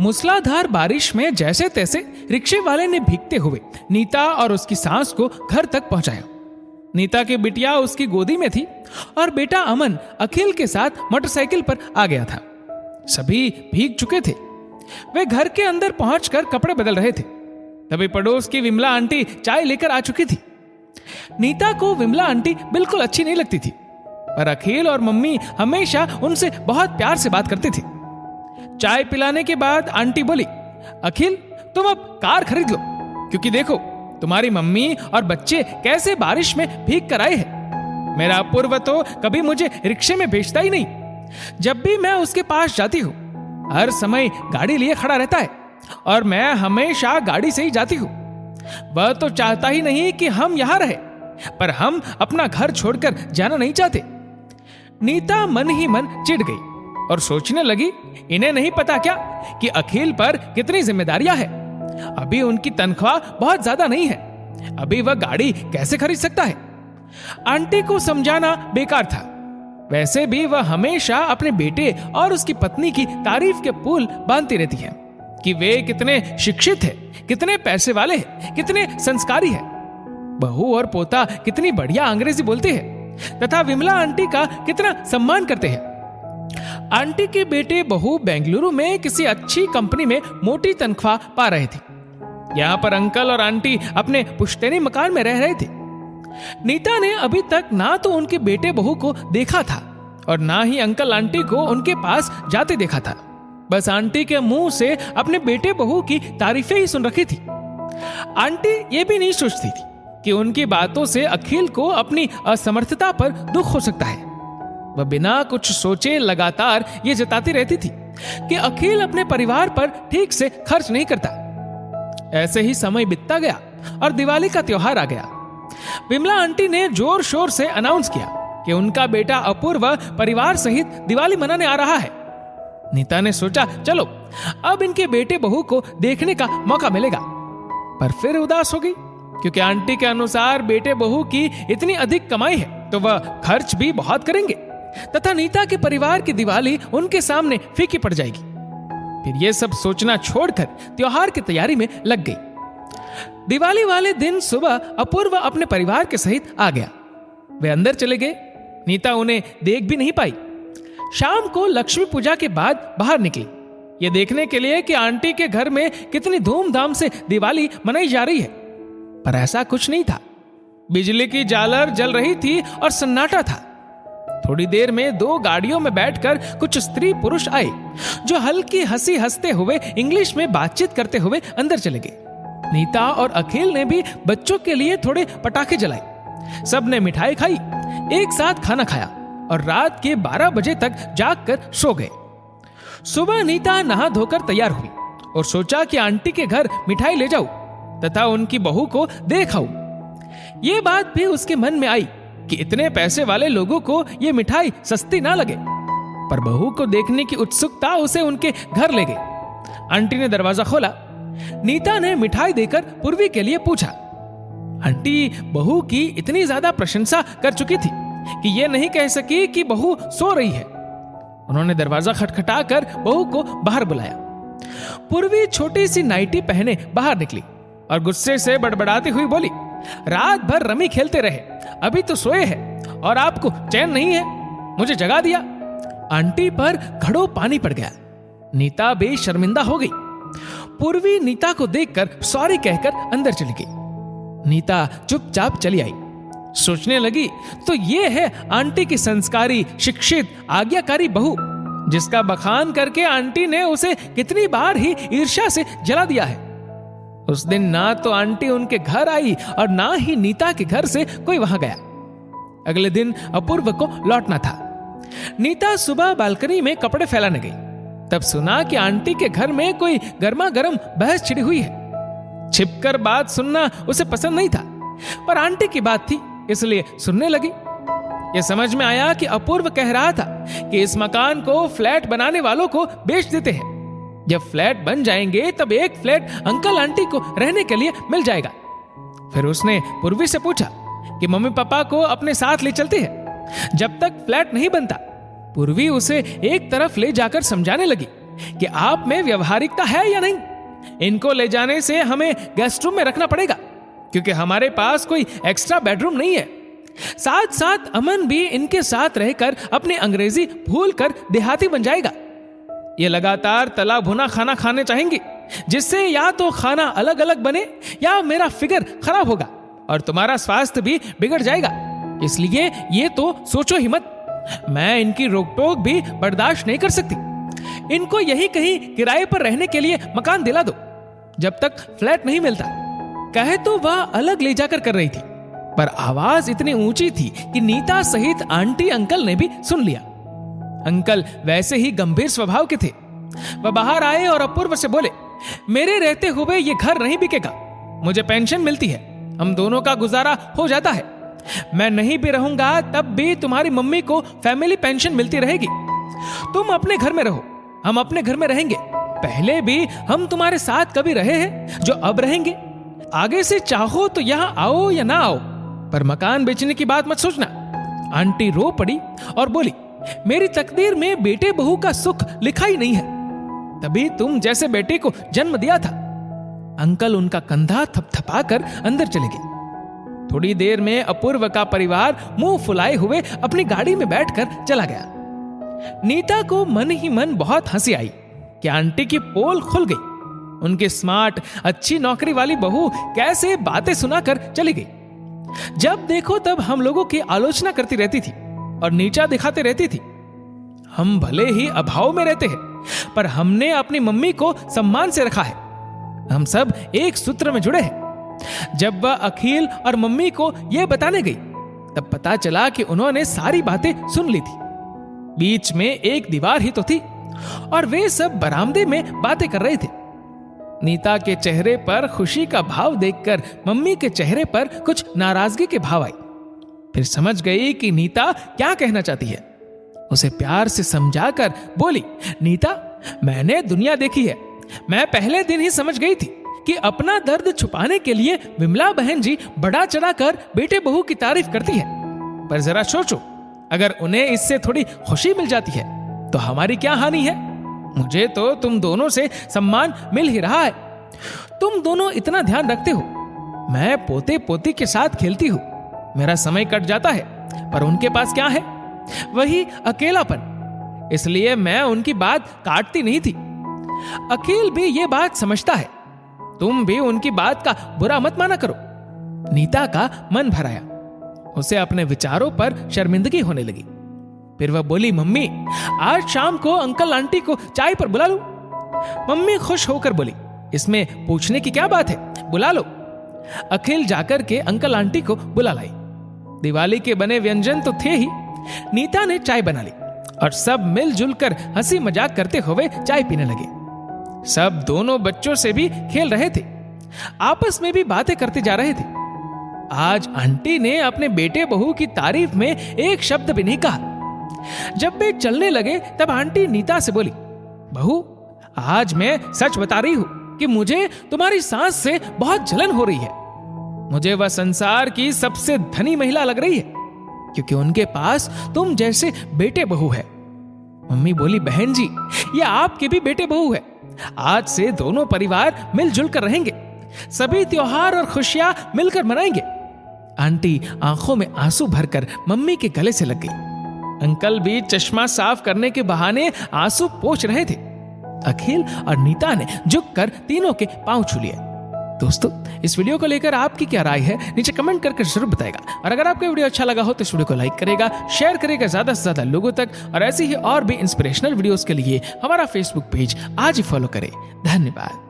मूसलाधार बारिश में जैसे तैसे रिक्शे वाले ने भीगते हुए नीता और उसकी सास को घर तक पहुंचाया। नीता की बिटिया उसकी गोदी में थी और बेटा अमन अखिल के साथ मोटरसाइकिल पर आ गया था। सभी भीग चुके थे। वे घर के अंदर पहुंचकर कपड़े बदल रहे थे। तभी पड़ोस की विमला आंटी चाय लेकर आ चुकी थी। नीता को विमला आंटी बिल्कुल अच्छी नहीं लगती थी, पर अखिल और मम्मी हमेशा उनसे बहुत प्यार से बात करते थे। चाय पिलाने के बाद आंटी बोली, अखिल तुम अब कार खरीद लो, क्योंकि देखो तुम्हारी मम्मी और बच्चे कैसे बारिश में भीग कर आए हैं। मेरा अपूर्व तो कभी मुझे रिक्शे में भेजता ही नहीं। जब भी मैं उसके पास जाती हूँ हर समय गाड़ी लिए खड़ा रहता है और मैं हमेशा गाड़ी से ही जाती हूँ। वह तो चाहता ही नहीं कि हम यहाँ रहे, पर हम अपना घर छोड़कर जाना नहीं चाहते। नीता मन ही मन चिढ़ गई और सोचने लगी, इन्हें नहीं पता क्या कि अखिल पर कितनी जिम्मेदारियां हैं। अभी उनकी तनख्वाह बहुत ज्यादा नहीं है, अभी वह गाड़ी कैसे खरीद सकता है। आंटी को समझाना बेकार था। वैसे भी वह हमेशा अपने बेटे और उसकी पत्नी की तारीफ के पुल बांधती रहती है कि वे कितने शिक्षित हैं, कितने पैसे वाले हैं, कितने संस्कारी हैं। बहू और पोता कितनी बढ़िया अंग्रेजी बोलते हैं तथा विमला आंटी का कितना सम्मान करते हैं। आंटी के बेटे बहू बेंगलुरु में किसी अच्छी कंपनी में मोटी तनख्वाह पा रहे थे। यहाँ पर अंकल और आंटी अपने पुश्तैनी मकान में रह रहे थे। नीता ने अभी तक ना तो उनके बेटे बहू को देखा था और ना ही अंकल आंटी को उनके पास जाते देखा था। बस आंटी के मुंह से अपने बेटे बहू की तारीफें ही सुन रखी थी। आंटी ये भी नहीं सोचती थी कि उनकी बातों से अखिल को अपनी असमर्थता पर दुख हो सकता है। वह बिना कुछ सोचे लगातार ये जताती रहती थी कि अखिल अपने परिवार पर ठीक से खर्च नहीं करता। ऐसे ही समय बीतता गया और दिवाली का त्योहार आ गया। विमला आंटी ने जोर शोर से अनाउंस किया कि उनका बेटा अपूर्व परिवार सहित दिवाली मनाने आ रहा है। नीता ने सोचा, चलो अब इनके बेटे बहू को देखने का मौका मिलेगा, पर फिर उदास हो गई क्योंकि आंटी के अनुसार बेटे बहू की इतनी अधिक कमाई है तो वह खर्च भी बहुत करेंगे तथा नीता के परिवार की दिवाली उनके सामने फीकी पड़ जाएगी। फिर यह सब सोचना छोड़कर त्योहार की तैयारी में लग गई। दिवाली वाले दिन सुबह अपूर्व अपने परिवार के सहित आ गया। वे अंदर चले गए। नीता उन्हें देख भी नहीं पाई। शाम को लक्ष्मी पूजा के बाद बाहर निकली, ये देखने के लिए कि आंटी के घर में कितनी धूमधाम से दिवाली मनाई जा रही है, पर ऐसा कुछ नहीं था। बिजली की झालर जल रही थी और सन्नाटा था। थोड़ी देर में 2 गाड़ियों में बैठकर कुछ स्त्री पुरुष आए जो हल्की हंसी हंसते हुए इंग्लिश में बातचीत करते हुए अंदर चले गए। नीता और अखिल ने भी बच्चों के लिए थोड़े पटाखे जलाए। सबने मिठाई खाई, एक साथ खाना खाया और रात के 12 बजे तक जागकर सो गए। सुबह नीता नहा धोकर तैयार हुई और सोचा कि आंटी के घर मिठाई ले जाऊं तथा उनकी बहू को देखाऊं। ये बात भी उसके मन में आई कि इतने पैसे वाले लोगों को ये मिठाई सस्ती ना लगे, पर बहू को देखने की उत्सुकता उसे उनके घर ले गई। आंटी ने दरवाजा खोला। नीता ने मिठाई देकर पूर्वी के लिए पूछा। आंटी बहू की इतनी ज्यादा प्रशंसा कर चुकी थी कि यह नहीं कह सकी कि बहू सो रही है। उन्होंने दरवाजा खटखटाकर बहू को बाहर बुलाया। पूर्वी छोटी सी नाइटी पहने बाहर निकली और गुस्से से बड़बड़ाती हुई बोली, रात भर रमी खेलते रहे, अभी तो सोए हैं और आपको चैन नहीं है, मुझे जगा दिया। आंटी पर घड़ों पानी पड़ गया। नीता बेशर्मिंदा हो गई। पूर्वी नीता को देखकर सॉरी कहकर अंदर चली गई। नीता चुपचाप चली आई। सोचने लगी, तो ये है आंटी की संस्कारी, शिक्षित, आज्ञाकारी बहू, जिसका बखान करके आंटी ने उसे कितनी बार ही ईर्ष्या से जला दिया है। उस दिन ना तो आंटी उनके घर आई और ना ही नीता के घर से कोई वहां गया। अगले दिन अपूर्व को लौटना था। नीता सुबह बालकनी में कपड़े फैलाने गई, तब सुना कि आंटी के घर में कोई गर्मा गर्म बहस छिड़ी हुई है। छिपकर बात सुनना उसे पसंद नहीं था, पर आंटी की बात थी इसलिए सुनने लगी। यह समझ में आया कि अपूर्व कह रहा था कि इस मकान को फ्लैट बनाने वालों को बेच देते हैं। जब फ्लैट बन जाएंगे तब एक फ्लैट अंकल आंटी को रहने के लिए मिल जाएगा। फिर उसने पूर्वी से पूछा कि मम्मी पापा को अपने साथ ले चलते हैं जब तक फ्लैट नहीं बनता। पूर्वी उसे एक तरफ ले जाकर समझाने लगी कि आप में व्यवहारिकता है या नहीं। इनको ले जाने से हमें गेस्ट रूम में रखना पड़ेगा, क्योंकि हमारे पास कोई एक्स्ट्रा बेडरूम नहीं है। साथ साथ अमन भी इनके साथ रहकर अपनी अंग्रेजी भूलकर देहाती बन जाएगा। ये लगातार तला भुना खाना खाने चाहेंगे, जिससे या तो खाना अलग अलग बने या मेरा फिगर खराब होगा और तुम्हारा स्वास्थ्य भी बिगड़ जाएगा। इसलिए ये तो सोचो ही मत। मैं इनकी रोक टोक भी बर्दाश्त नहीं कर सकती। इनको यही कहीं किराए पर रहने के लिए मकान दिला दो, जब तक फ्लैट नहीं मिलता। कहे तो वह अलग ले जाकर कर रही थी, पर आवाज इतनी ऊंची थी कि नीता सहित आंटी अंकल ने भी सुन लिया। अंकल वैसे ही गंभीर स्वभाव के थे। वह बाहर आए और अपूर्व से बोले, मेरे रहते हुए ये घर नहीं बिकेगा। मुझे पेंशन मिलती है, हम दोनों का गुजारा हो जाता है। मैं नहीं भी रहूंगा तब भी तुम्हारी मम्मी को फैमिली पेंशन मिलती रहेगी। तुम अपने घर में रहो, हम अपने घर में रहेंगे। पहले भी हम तुम्हारे साथ कभी रहे हैं, जो अब रहेंगे। आगे से चाहो तो यहाँ आओ या ना आओ, पर मकान बेचने की बात मत सोचना। आंटी रो पड़ी और बोली, मेरी तकदीर में बेटे बहू का सुख लिखा ही नहीं है, तभी तुम जैसे बेटे को जन्म दिया था। अंकल उनका कंधा थपथपाकर अंदर चले गए। थोड़ी देर में अपूर्व का परिवार मुंह फुलाए हुए अपनी गाड़ी में बैठकर चला गया। नीता को मन ही मन बहुत हंसी आई कि आंटी की पोल खुल गई। उनकी स्मार्ट अच्छी नौकरी वाली बहू कैसे बातें सुनाकर चली गई। जब देखो तब हम लोगों की आलोचना करती रहती थी और नीचा दिखाते रहती थी। हम भले ही अभाव में रहते हैं, पर हमने अपनी मम्मी को सम्मान से रखा है। हम सब एक सूत्र में जुड़े हैं। जब वह अखिल और मम्मी को यह बताने गई, तब पता चला कि उन्होंने सारी बातें सुन ली थी। बीच में एक दीवार ही तो थी और वे सब बरामदे में बातें कर रहे थे। नीता के चेहरे पर खुशी का भाव देखकर मम्मी के चेहरे पर कुछ नाराजगी के भाव आई। फिर समझ गई कि नीता क्या कहना चाहती है। उसे प्यार से समझाकर बोली, नीता, मैंने दुनिया देखी है। मैं पहले दिन ही समझ गई थी कि अपना दर्द छुपाने के लिए विमला बहन जी बड़ा चढ़ाकर बेटे बहू की तारीफ करती है। पर जरा सोचो, अगर उन्हें इससे थोड़ी खुशी मिल जाती है तो हमारी क्या हानि है। मुझे तो तुम दोनों से सम्मान मिल ही रहा है। तुम दोनों इतना ध्यान रखते हो। मैं पोते पोती के साथ खेलती हूँ, मेरा समय कट जाता है, पर उनके पास क्या है? वही अकेलापन। इसलिए मैं उनकी बात काटती नहीं थी। अखिल भी ये बात समझता है। तुम भी उनकी बात का बुरा मत माना करो। नीता का मन भर आया। उसे अपने विचारों पर शर्मिंदगी होने लगी। फिर वह बोली, मम्मी, आज शाम को अंकल आंटी को चाय पर बुला लो। मम्मी खुश होकर बोली, इसमें पूछने की क्या बात है, बुला लो। अखिल जाकर के अंकल आंटी को बुला लाई। दिवाली के बने व्यंजन तो थे ही। नीता ने चाय बना ली और सब मिलजुल कर हंसी मजाक करते हुए चाय पीने लगे। सब दोनों बच्चों से भी खेल रहे थे, आपस में भी बातें करते जा रहे थे। आज आंटी ने अपने बेटे बहू की तारीफ में एक शब्द भी नहीं कहा। जब वे चलने लगे तब आंटी नीता से बोली, बहू, आज मैं सच बता रही हूं कि मुझे तुम्हारी सास से बहुत जलन हो रही है। मुझे वह संसार की सबसे धनी महिला लग रही है, क्योंकि उनके पास तुम जैसे बेटे बहू है। मम्मी बोली, बहन जी, ये आपके भी बेटे बहू है। आज से दोनों परिवार मिलजुल कर रहेंगे, सभी त्योहार और खुशियां मिलकर मनाएंगे। आंटी आंखों में आंसू भरकर मम्मी के गले से लग गई। अंकल भी चश्मा साफ करने के बहाने आंसू पोंछ रहे थे। अखिल और नीता ने झुककर तीनों के पांव छू लिए। दोस्तों, इस वीडियो को लेकर आपकी क्या राय है, नीचे कमेंट करके जरूर बताएगा। और अगर आपको वीडियो अच्छा लगा हो तो इस वीडियो को लाइक करेगा, शेयर करेगा ज्यादा से ज्यादा लोगों तक। और ऐसी ही और भी इंस्पिरेशनल वीडियोस के लिए हमारा फेसबुक पेज आज ही फॉलो करें। धन्यवाद।